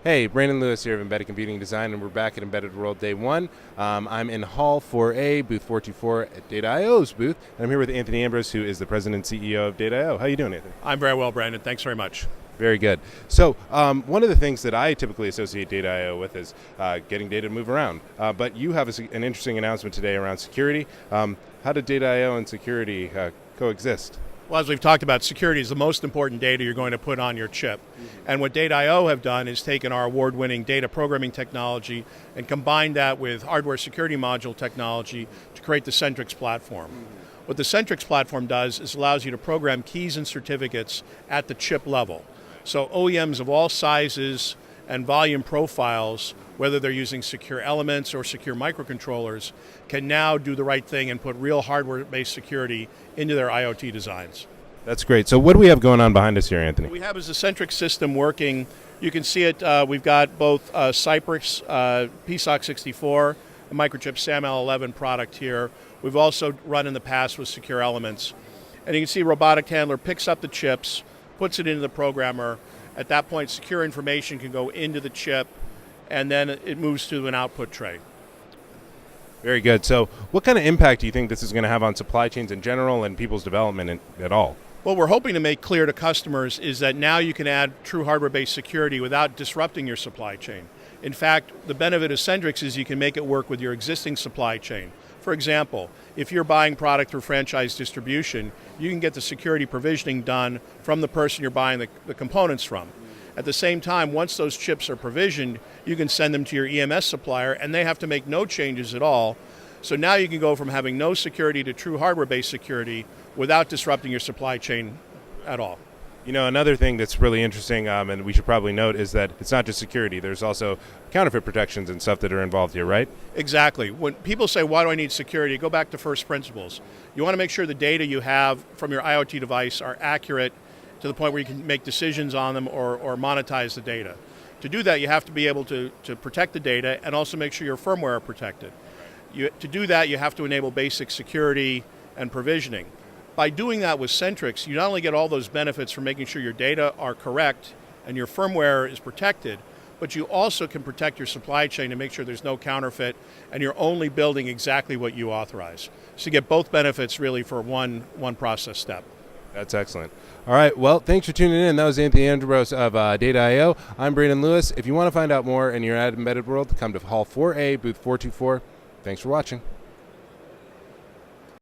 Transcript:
Hey, Brandon Lewis here of Embedded Computing Design, and we're back at Embedded World Day 1. I'm in Hall 4A, booth 424 at Data.io's booth, and I'm here with Anthony Ambrose, who is the President and CEO of Data.io. How are you doing, Anthony? I'm very well, Brandon. Thanks very much. Very good. So one of the things that I typically associate Data.io with is getting data to move around. But you have an interesting announcement today around security. How did Data.io and security coexist? Well, as we've talked about, security is the most important data you're going to put on your chip. And what Data.io have done is taken our award-winning data programming technology and combined that with hardware security module technology to create the Centrix platform. What the Centrix platform does is allows you to program keys and certificates at the chip level. So OEMs of all sizes and volume profiles, whether they're using secure elements or secure microcontrollers, can now do the right thing and put real hardware-based security into their IoT designs. That's great. So what do we have going on behind us here, Anthony? What we have is a Centrix system working. You can see it. We've got both Cypress PSOC 64, a microchip SAML11 product here. We've also run in the past with secure elements. And you can see robotic handler picks up the chips, puts it into the programmer. At that point, secure information can go into the chip, and then it moves to an output tray. Very good. So what kind of impact do you think this is going to have on supply chains in general and people's development at all? What we're hoping to make clear to customers is that now you can add true hardware-based security without disrupting your supply chain. In fact, the benefit of Centrix is you can make it work with your existing supply chain. For example, if you're buying product through franchise distribution, you can get the security provisioning done from the person you're buying the components from. At the same time, once those chips are provisioned, you can send them to your EMS supplier and they have to make no changes at all. So now you can go from having no security to true hardware-based security without disrupting your supply chain at all. You know, another thing that's really interesting, and we should probably note, is that it's not just security. There's also counterfeit protections and stuff that are involved here, right? Exactly. When people say, why do I need security? Go back to first principles. You want to make sure the data you have from your IoT device are accurate to the point where you can make decisions on them or monetize the data. To do that, you have to be able to protect the data and also make sure your firmware are protected. To do that, you have to enable basic security and provisioning. By doing that with Centrix, you not only get all those benefits from making sure your data are correct and your firmware is protected, but you also can protect your supply chain to make sure there's no counterfeit and you're only building exactly what you authorize. So you get both benefits really for one process step. That's excellent. All right, well, thanks for tuning in. That was Anthony Ambrose of Data.io. I'm Brandon Lewis. If you want to find out more and you're at Embedded World, come to Hall 4A, booth 424. Thanks for watching.